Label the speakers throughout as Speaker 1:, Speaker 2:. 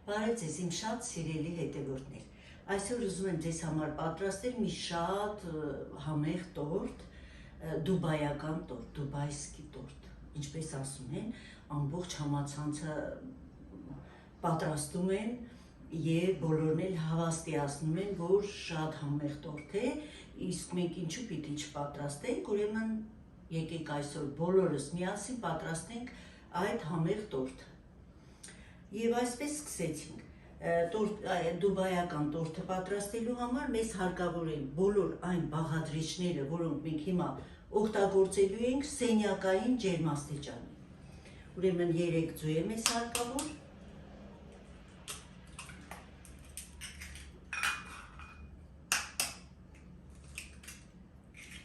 Speaker 1: Բարև ձեզ, իմ շատ սիրելի հետևորդներ։ Այսօր ուզում եմ ձեզ համար պատրաստել մի շատ համեղ տորտ, դուբայական տորտ, դուբայսկի տորտ։ Ինչպես ասում են, ամբողջ համացանցը պատրաստում են եւ բոլորն էլ հավաստիացնում են, որ շատ համեղ տորտ է, իսկ մենք ինչու պիտի չպատրաստենք, ուրեմն եկեք այսօր բոլորս միասին պատրաստենք այդ համեղ տորտը։ Եվ այսպես սկսեցինք, դուբայական տորտը պատրաստելու համար մեզ հարկավոր են բոլոր այն բաղադրիչները, որոնք մենք հիմա օգտագործելու ենք սենյակային ջերմաստիճանի։ Ուրեմն 3 ձու է մեզ հարկավոր,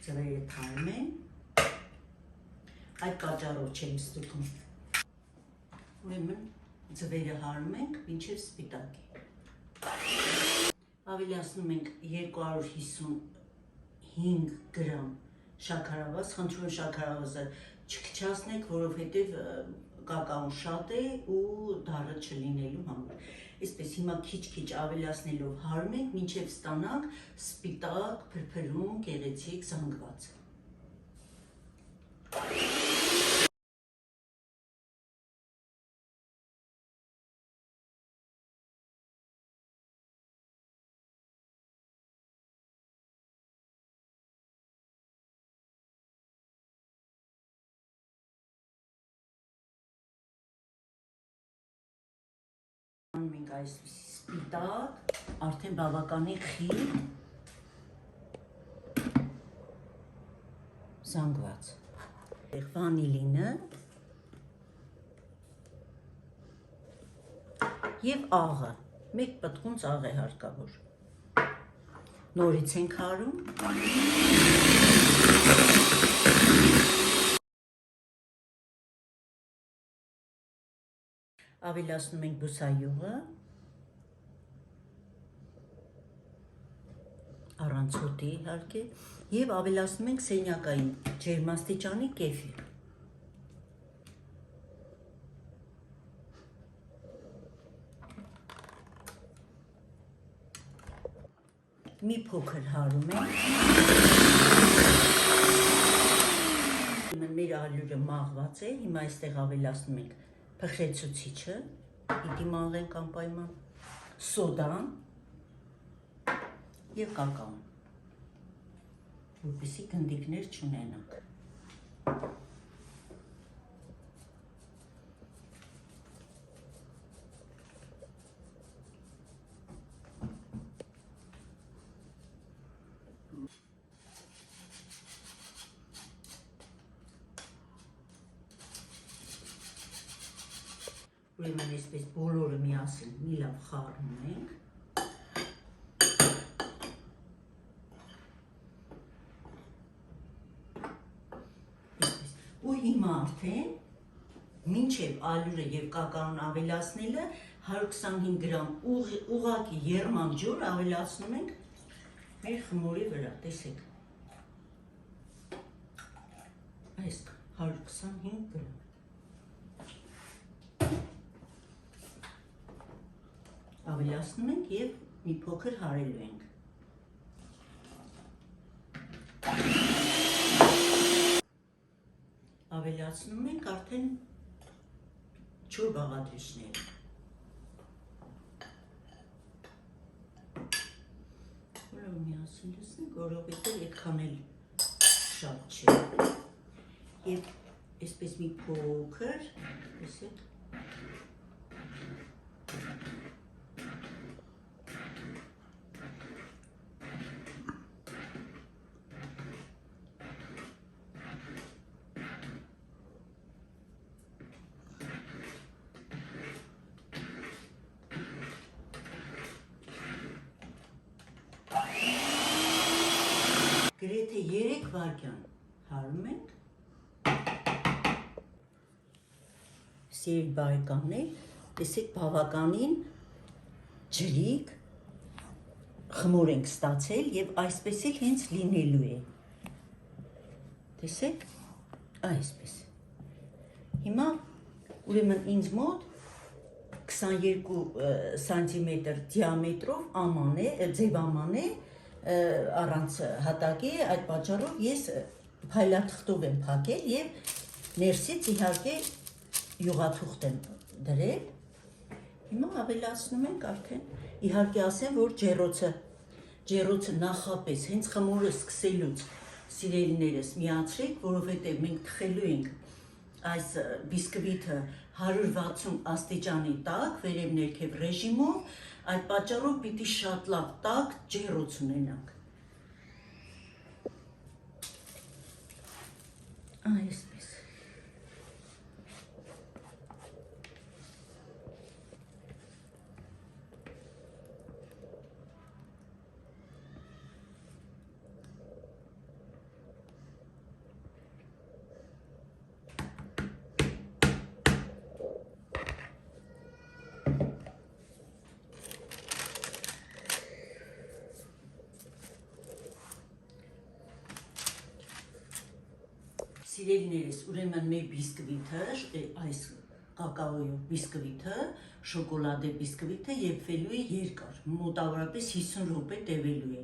Speaker 1: ձվերը թարմ են, այդ պատճառով չեմ ստուգում, ուրեմն ձվերը հարում ենք մինչև սպիտակի։ Ավելացնում ենք 255 գրամ շաքարավազ, խնդրում եմ շաքարավազը չքչացնեք, որովհետև կակաոն շատ է ու դառը չլինելու համար։ Այսպես հիմա քիչ-քիչ ավելացնելով հարում ենք, մինչև ստանանք սպիտակ, փրփրուն, գեղեցիկ զանգված։ Մենք այսպես սպիտակ, արդեն բավականին խիտ զանգված։ Վանիլինը և աղը, մեկ պտղունց աղ է հարկավոր։ Նորից ենք հարում։ Ավելացնում ենք բուսայուղը, առանց հոտի իհարկե, և ավելացնում ենք սենյակային ջերմաստիճանի կեֆիր։ Մի փոքր հարում ենք։ Մեր ալյուրը մաղված է, հիմա այստեղ ավելացնում ենք փխրեցուցիչը, պիտի մաղենք անպայման, սոդան և կակաոն, որպեսզի գնդիկներ չունենանք։ Ուրեմն այսպես բոլորը միասին մի լավ խառնում ենք։ Ու հիմա արդեն մինչև ալյուրը և կակաոն ավելացնելը 125 գրամ ուղղակի եղման ջուր ավելացնում ենք մեր խմորի վրա, տեսեք։ Այս 125 գրամ։ Ավելացնում ենք և մի փոքր հարելու ենք։ Ավելացնում ենք արդեն չոր բաղադրիչները։ Որով միասին լսնենք, որովհետև այդքան էլ շատ չէ։ Եվ այսպես մի փոքր, տեսեք, գրեթե 3 վայրկյան հարում ենք։ Սիրելի բարեկամներ, տեսեք բավականին ջրիկ խմոր ենք ստացել և այսպես էլ հենց լինելու է։ Տեսեք, այսպես։ Հիմա ուրեմն ինձ մոտ 22 սանտիմետր դիամետրով աման է, ձևաման է, առանց հատակի, այդ պատճառով ես փայլաթղթով եմ փակել եւ ներսից իհարկե յուղաթուղթ եմ դրել։ Հիմա ավելացնում ենք արդեն, իհարկե ասեմ, որ ջեռոցը նախապես հենց խմորը սկսելուց սիրելիներս միացրեք, որովհետև մենք թխելու ենք այս բիսկվիթը 160 աստիճանի տակ, վերև ներքև ռեժիմով, այդ պատճառով պիտի շատ լավ տաք ջեռոց ունենանք։ Այսպես։ Սիրելիներս, ուրեմն մեր բիսկվիթը, այս կակաոյով բիսկվիթը, շոկոլադե բիսկվիթը եփվելու է երկար, մոտավորապես 50 րոպե տևելու է,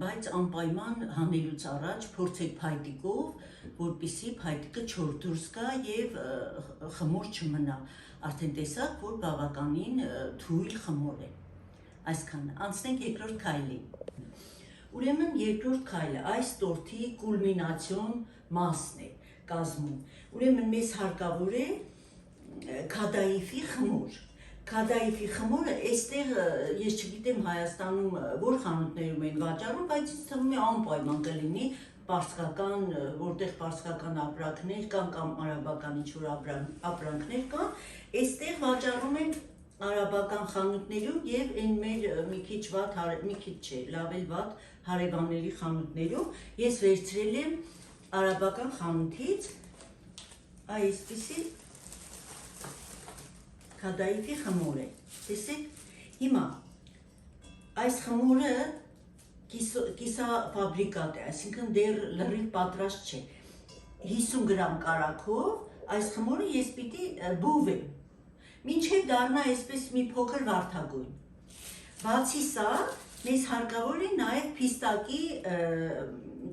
Speaker 1: բայց անպայման հանելուց առաջ փորձեք փայտիկով, որպեսզի փայտիկը չոր դուրս գա եւ խմոր չմնա, արդեն տեսակ, որ բավականին թույլ խմոր է, այսքանը, անցնենք երկրորդ քայլին։ Ուրեմն երկրորդ քայլը այս տորթի կուլմինացիոն մասն է կազմում։ Ուրեմն մեզ հարկավոր է քադայիֆի խմոր։ Քադայիֆի խմորը այստեղ ես չգիտեմ Հայաստանում որ խանութներում են վաճառում, բայց ինձ թվում է անպայման կլինի պարսկական, որտեղ պարսկական ապրանքներ կան կամ արաբական ինչ-որ ապրանքներ կան, այստեղ վաճառում են արաբական խանութներում եւ այն մեր մի քիչ չէ, լավ էլ վատ հարևանների խանութներում ես վերցրել եմ արաբական խանութից այսպիսի քադայիֆի խմոր է։ Տեսեք, հիմա այս խմորը կիսաֆաբրիկատ է, այսինքն դեռ լրիվ պատրաստ չէ։ 50 գրամ կարագով այս խմորը ես պիտի բուվեմ։ Մինչև դառնա այսպես մի փոքր վարդագույն։ Բացի սա, մեզ հարկավոր է նաև փիստակի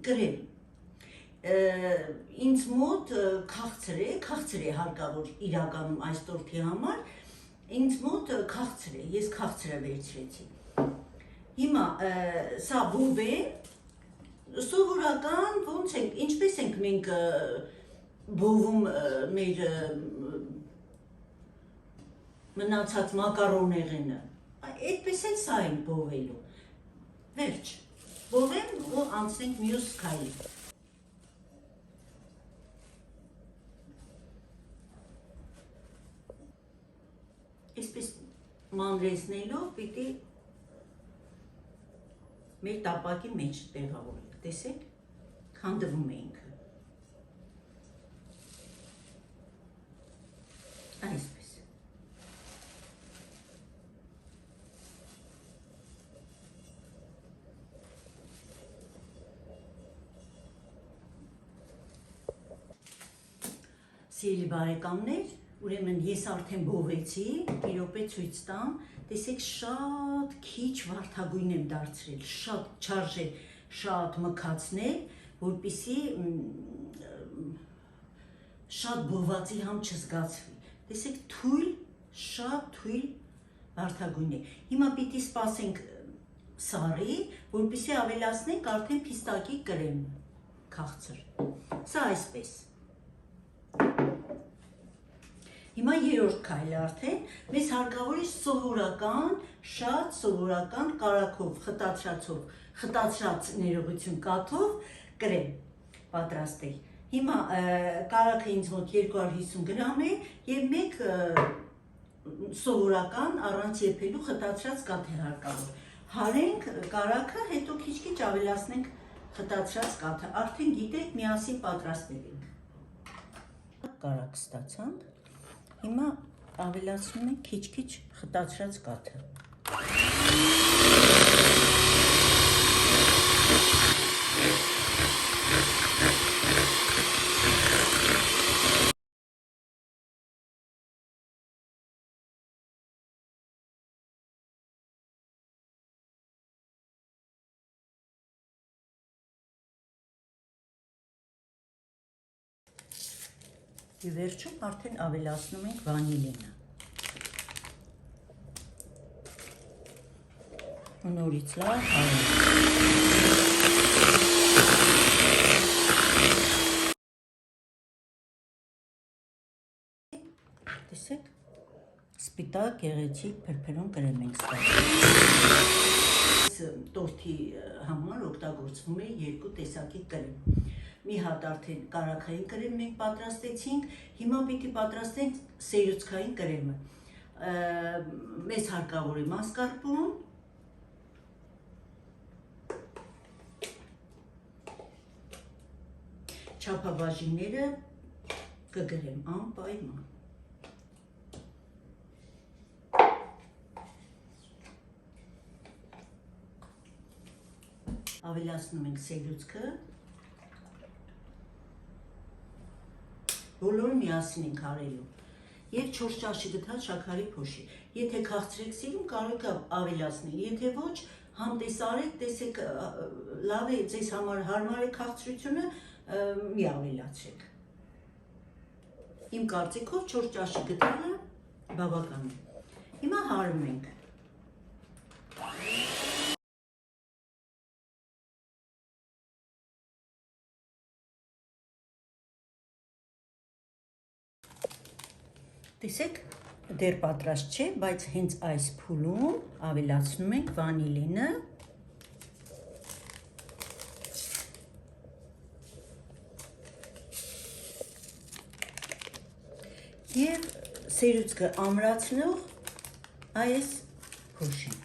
Speaker 1: կրեմ։ Ինձ մոտ քաղցր է հարկավոր իրականում այս տորթի համար, ինձ մոտ քաղցր է, ես քաղցրը վերցրեցի։ Հիմա սա բուվ է, սովորական ոնց ենք, ինչպես ենք մենք բովում մեր մնացած մակարոնեղենը, այդպես էլ սա ենք բովելու, վերջ, բովեմ ու անցնենք մյուս քայլի։ Այսպես մանրեցնելով պիտի մեր տապակի մեջ տեղավորենք, տեսեք, քանդվում է ինքը, այսպես։ Սիրելի բարեկամներ, ուրեմն ես արդեն բովեցի, մի րոպե ցույց տամ, տեսեք շատ քիչ վարդագույն եմ դարձրել, շատ չարժե շատ մքացնել, որպեսզի շատ բովածի համ չզգացվի։ Տեսեք թույլ, շատ թույլ վարդագույն է։ Հիմա պիտի սպասենք սառի, որպեսզի ավելացնենք արդեն փիստակի կրեմ, քաղցր։ Սա այսպես։ Հիմա երրորդ քայլը արդեն մեզ հարկավոր է սովորական, շատ սովորական կարագով, խտացրած ներողություն կաթով կրեմ պատրաստել։ Հիմա կարագը ինձ մոտ 250 գրամ է եւ մեկ սովորական առանց եփելու խտացրած կաթ է հարկավոր։ Հարենք կարագը, հետո քիչ-քիչ ավելացնենք խտացրած կաթը։ Արդեն գիտեք, միասին պատրաստել ենք։ Կարագ ստացանք։ Հիմա ավելացնում ենք քիչ-քիչ խտացրած կաթը։ Եվ վերջում արդեն ավելացնում ենք վանիլինը։ Նորից լավ հարում։ Տեսեք, սպիտակ գեղեցիկ փրփրուն կրեմ ենք ստացել։ Տորթի համար օգտագործվում է երկու տեսակի կրեմ։ Մի հատ արդեն կարագային կրեմ մենք պատրաստեցինք, հիմա պիտի պատրաստենք սերուցքային կրեմը։ Մեզ հարկավոր է մասկարպոն, չափաբաժինները կգրեմ անպայման։ Ավելացնում ենք սերուցքը, բոլորը միասին ենք արելու և 4 ճաշի գթած շաքարի փոշի։ Եթե քաղցրեք սիրում, կարող եք ավելացնել, եթե ոչ, համտես արեք, տեսեք լավ է, ձեզ համար հարմար է քաղցրությունը, մի ավելացրեք։ Իմ կարծիքով 4 ճաշի գթալը բավական է։ Հիմա հարում ենք։ Տեսեք, դեռ պատրաստ չէ, բայց հենց այս փուլում ավելացնում ենք վանիլինը և սերուցքը ամրացնող այս փոշին։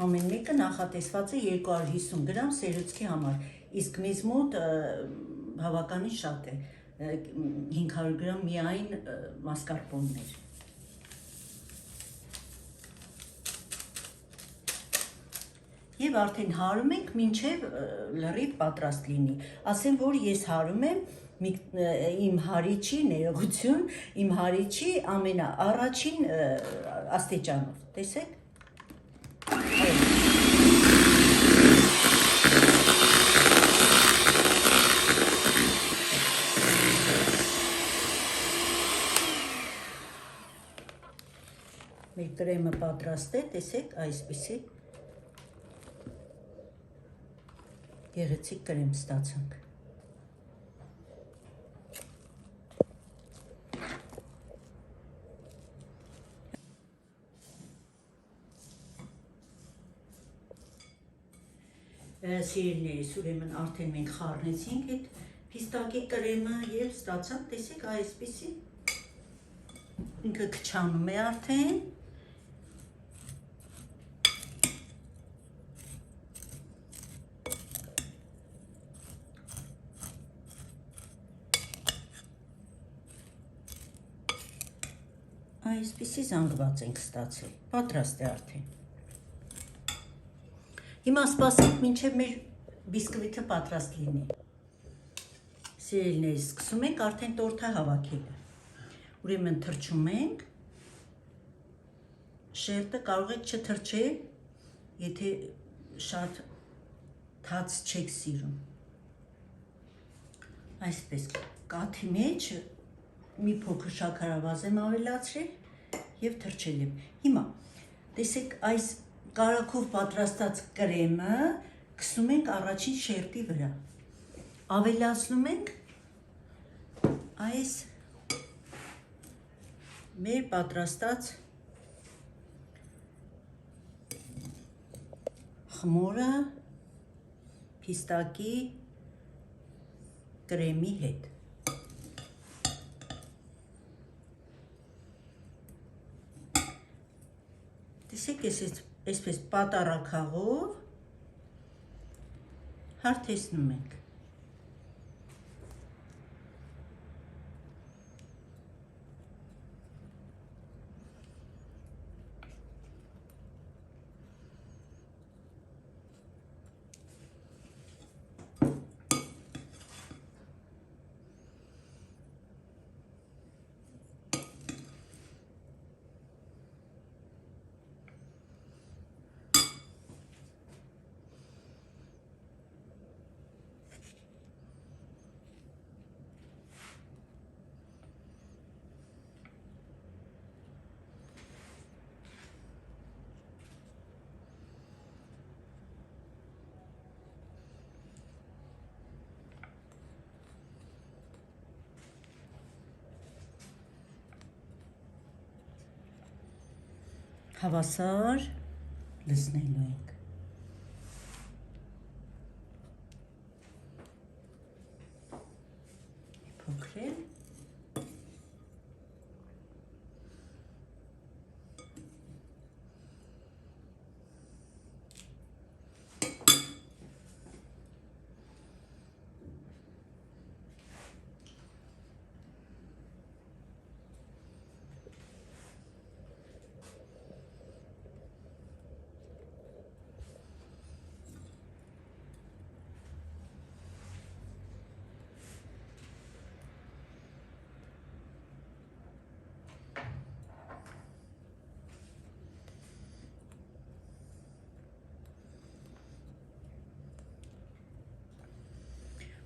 Speaker 1: Ամեն մեկը նախատեսված է 250 գրամ սերուցքի համար, իսկ մեզ մոտ բավականին շատ է, 500 գրամ միայն մասկարպոններ։ Եվ արդեն հարում ենք, մինչև լրիվ պատրաստ լինի։ Ասեմ, որ ես հարում եմ իմ հարիչի ներողություն, իմ հարիչի ամենաառաջին աստիճանով, տեսեք։ Մեր կրեմը պատրաստ է, տեսեք, այսպիսի գեղեցիկ կրեմ ստացանք։ Սիրելիներիս, ուրեմն արդեն մենք խառնեցինք այդ փիստակի կրեմը և ստացանք, տեսեք, այսպիսի ինքը քչանում է արդեն։ Այսպիսի զանգված ենք ստացել, պատրաստ է արդեն։ Հիմա սպասենք, մինչև մեր բիսկվիթը պատրաստ լինի։ Սիրելիներիս, սկսում ենք արդեն տորթը հավաքելը։ Ուրեմն թրջում ենք, շերտը կարող եք չթրջել, եթե շատ թաց չեք սիրում։ Այսպես կաթի մեջ մի փոքր շաքարավազ եմ ավելացրել և թրջել եմ։ Հիմա, տեսեք, այս կարագով պատրաստած կրեմը քսում ենք առաջին շերտի վրա։ Ավելացնում ենք այս մեր պատրաստած խմորը փիստակի կրեմի հետ։ Տեսեք, այսպես պատառաքաղով հարթեցնում ենք։ Հավասար լցնելու ենք։ Փոքրել։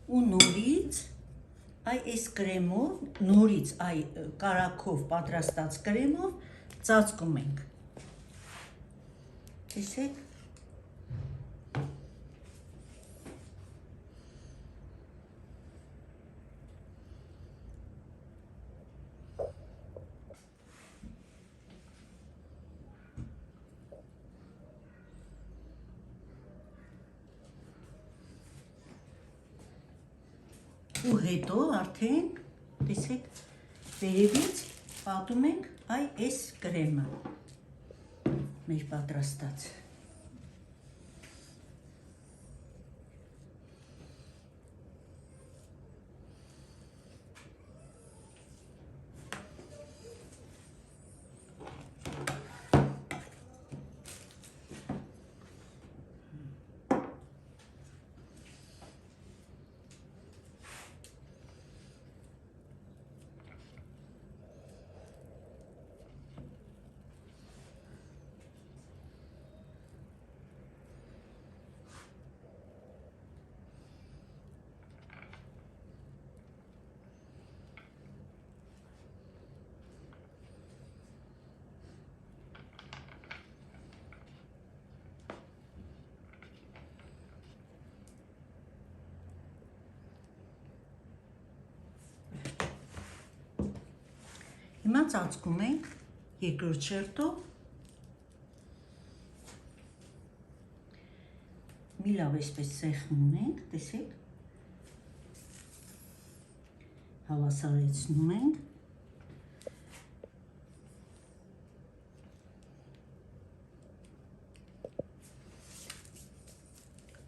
Speaker 1: Ու նորից այս կրեմով, նորից կարագով պատրաստած կրեմով ծածկում ենք։ Տեսեք։ Ու հետո արդեն, տեսեք, վերևից պատում ենք այս կրեմը, մեր պատրաստած։ Հիմա ծածկում ենք երկրորդ շերտով, մի լավ այսպես սեղմում ենք, տեսեք, հավասարեցնում ենք,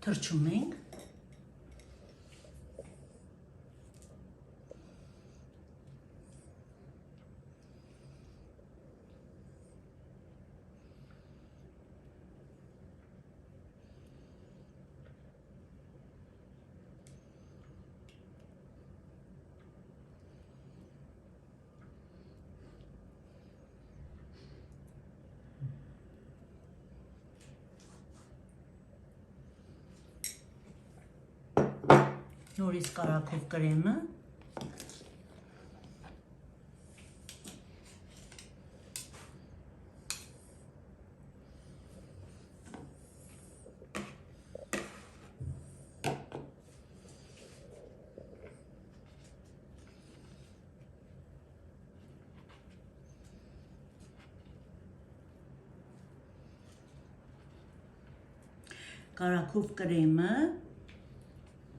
Speaker 1: թրջում ենք, նորից կարագով կրեմը, կարագով կրեմը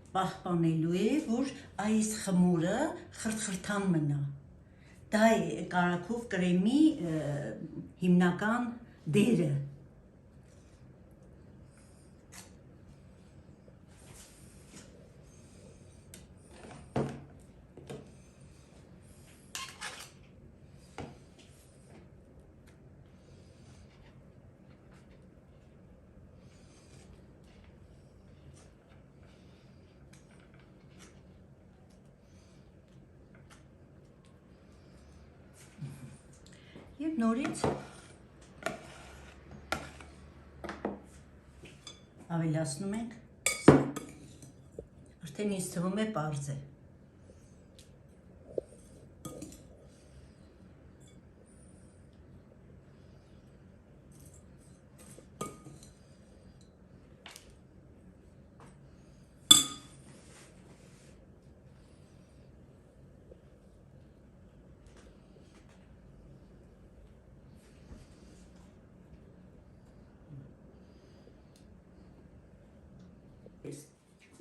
Speaker 1: պահպանելու է, որ այս խմորը խրթխրթան մնա։ Դա է կարագով կրեմի հիմնական դերը։ Եվ նորից ավելացնում ենք, արդեն ինձ թվում է պարզ է։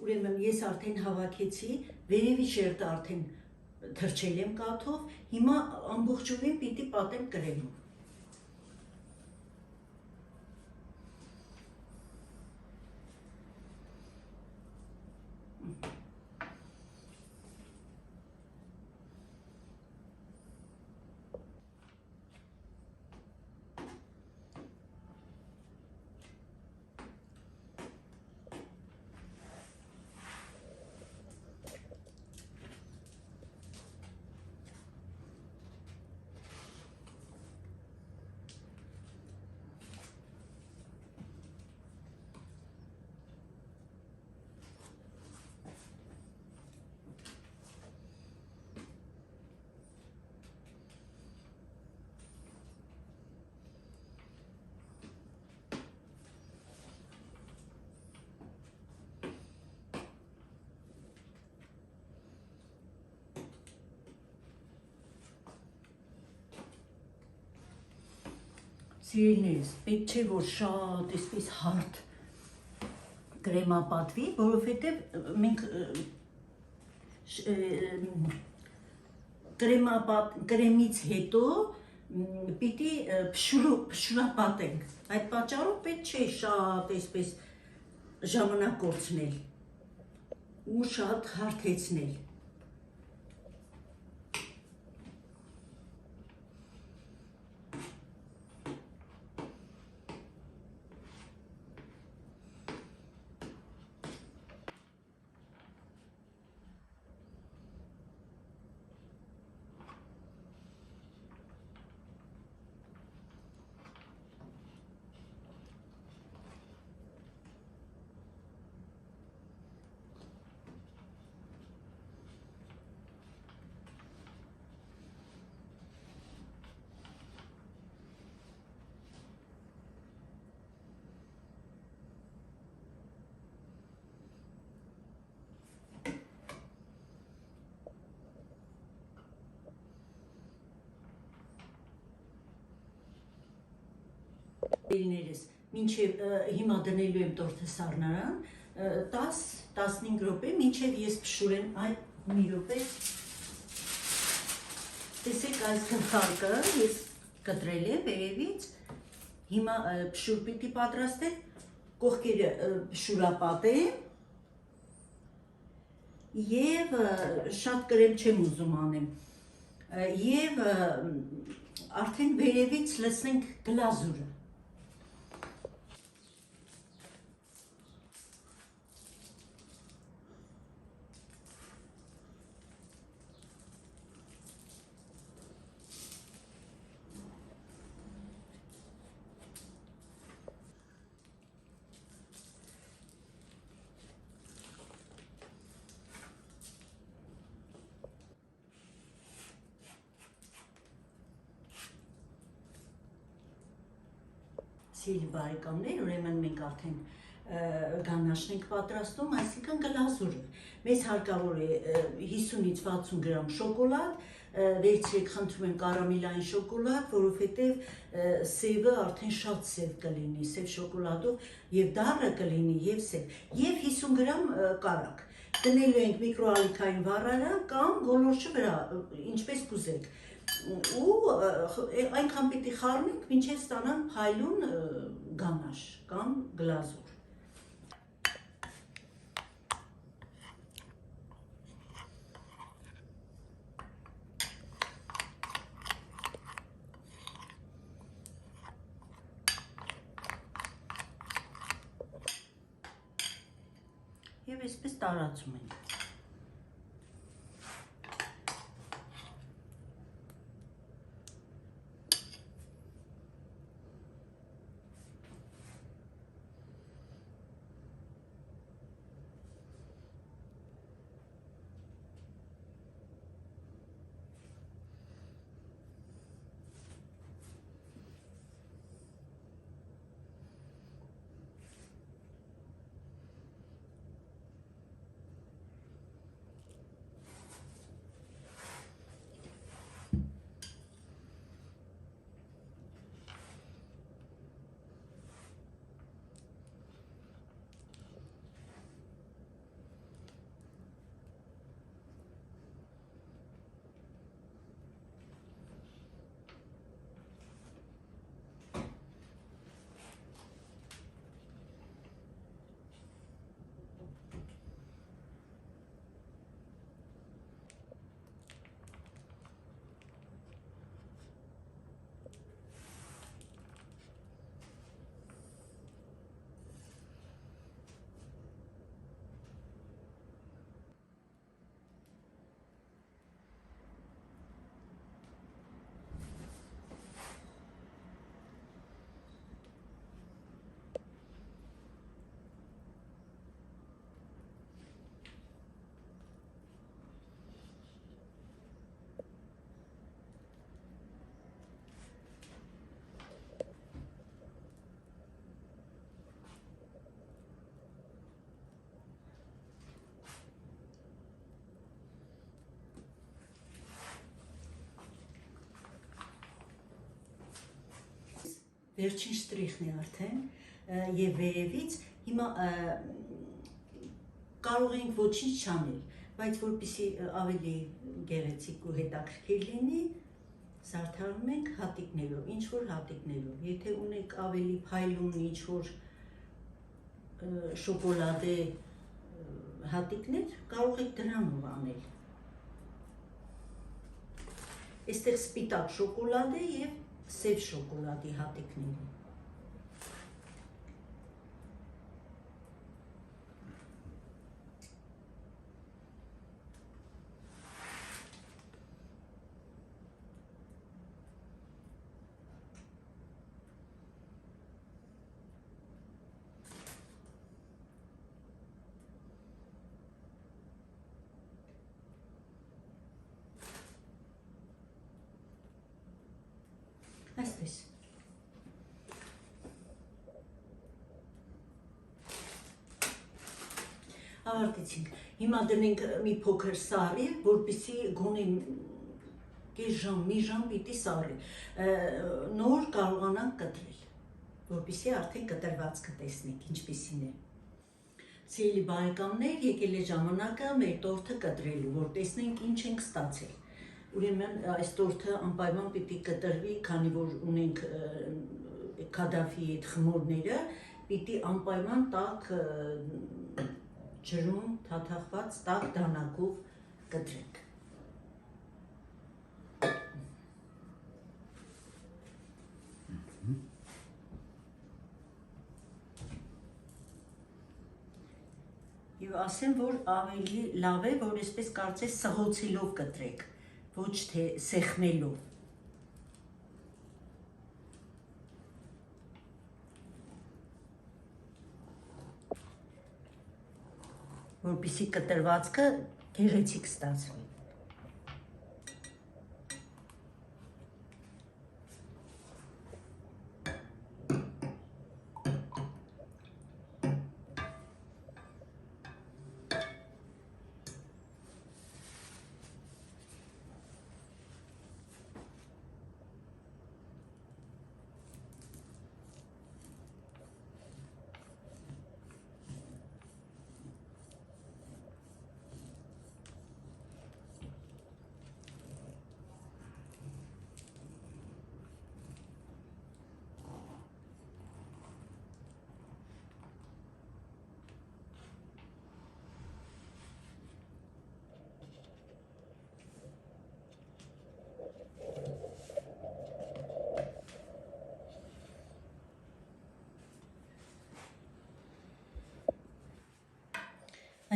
Speaker 1: ուրեմն ես արդեն հավաքեցի, վերևի շերտը արդեն թրջել եմ կաթով, հիմա ամբողջովին պիտի պատեմ կրեմով։ Սիրելիներս, պետք չէ որ շատ այսպես հարթ կրեմապատվի, որովհետև մենք կրեմից հետո պիտի փշուրապատենք, այդ պատճառով պետք չէ շատ այսպես ժամանակ կորցնել ու շատ հարթեցնել։ Սիրելիներս, մինչև հիմա դնելու եմ տորթը սառնարան, 10-15 րոպե, մինչև ես փշուրեմ, այդ մի րոպե, տեսեք այս գլխարկը ես կտրել եմ վերևից, հիմա փշուր պիտի պատրաստեմ, կողքերը փշուրապատեմ և շատ կրեմ չեմ ուզում անեմ, և արդեն վերևից լսենք գլազուրը։ Սիրելի բարեկամներ, ուրեմն մենք արդեն գանաշն ենք պատրաստում, այսինքն գլազուրը։ Մեզ հարկավոր է 50-ից 60 գրամ շոկոլադ, վերցրեք խնդրում եմ կարամելային շոկոլադ, որովհետև սևը արդեն շատ սև կլինի, սև շոկոլադով և դառը կլինի և սև, և 50 գրամ կարագ։ Դնելու ենք միկրոալիքային վառարան կամ գոլորշի վրա, ինչպես կուզեք։ Ու այնքան պիտի խառնենք, մինչև ստանանք փայլուն գանաշ կամ գլազուր։ Եվ այսպես տարածում ենք։ վերջին շտրիխն է արդեն եւ վերևից հիմա կարող ենք ոչինչ չանել, բայց որպեսզի ավելի գեղեցիկ ու հետաքրքիր լինի, զարդարում ենք հատիկներով, ինչ որ հատիկներով։ Եթե ունեք ավելի փայլուն ինչ որ շոկոլադե հատիկներ, կարող եք դրանով անել։ Այստեղ սպիտակ շոկոլադ է եւ սև շոկոլադի հատիկներ։ Այսպես։ Ավարտեցինք։ Հիմա դնենք մի փոքր սառի, որպեսզի գոնե կես ժամ, մի ժամ պիտի սառի։ Նոր կարողանանք կտրել, որպեսզի արդեն կտրվածքը տեսնենք ինչպիսին է։ Սիրելի բարեկամներ, եկել է ժամանակը մեր տորթը կտրելու, որ տեսնենք ինչ ենք ստացել։ Ուրեմն այս տորթը անպայման պիտի կտրվի, քանի որ ունենք քադաֆի այդ խմորները, պիտի անպայման տաք ջրում թաթախված տաք դանակով կտրենք։ Եվ ասեմ, որ ավելի լավ է, որ այսպես կարծես սղոցելով կտրեք, ոչ թե սեղմելով։ Որպեսզի կտրվածքը գեղեցիկ ստացվի։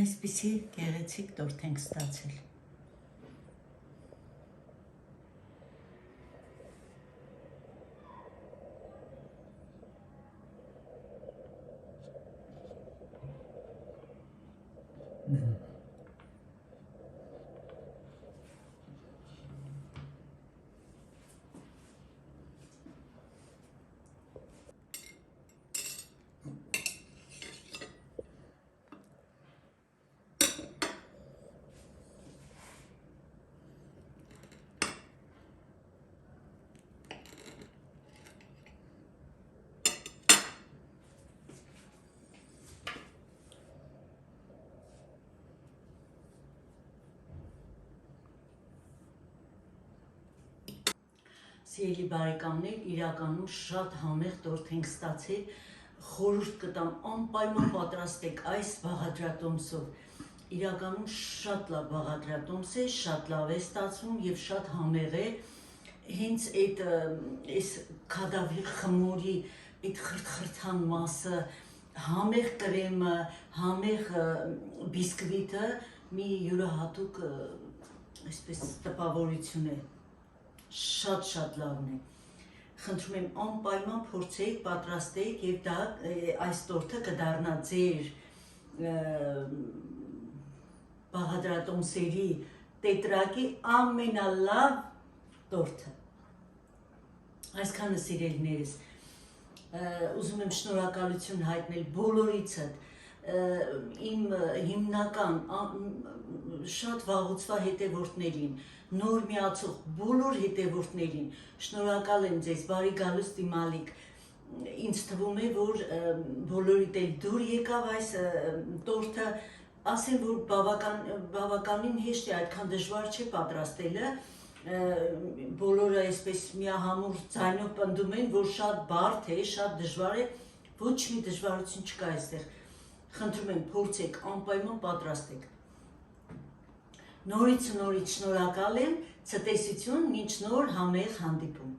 Speaker 1: Այսպիսի գեղեցիկ տորթ ենք ստացել։ Սիրելի բարեկամներ, իրականում շատ համեղ տորթ ենք ստացել, խորհուրդ կտամ անպայման պատրաստեք այս բաղադրատոմսով։ Իրականում շատ լավ բաղադրատոմս է, շատ լավ է ստացվում եւ շատ համեղ է։ Հենց այս քադավի խմորի այդ խրթխրթան մասը, համեղ կրեմը, համեղ բիսկվիտը մի յուրահատուկ այսպես տպավորություն է։ Շատ լավն է։ Խնդրում եմ անպայման փորձեք, պատրաստեք եւ դա այս տորթը կդառնա ձեր բաղադրատոմսերի տետրակի ամենալավ տորթը։ Այսքանը սիրելիներս, ուզում եմ շնորհակալություն հայտնել բոլորիցդ, իմ հիմնական շատ վաղուցվա հետևորդներին, նոր միացող բոլոր հետևորդներին, շնորհակալ եմ ձեզ, բարի գալուստ իմալիք, ինձ թվում է, որ բոլորիդ էլ դուր եկավ այս տորթը, ասեմ, որ բավականին հեշտ է, այդքան դժվար չէ պատրաստելը, բոլորը այսպես միահամուռ ձայնով պնդում են, որ շատ բարդ է, շատ դժվար է, ոչ մի դժվարություն չկա այստեղ, խնդրում եմ, փորձեք, անպայման պատրաստեք։ Նորից շնորհակալ եմ, ցտեսություն, մինչ նոր համեղ հանդիպում։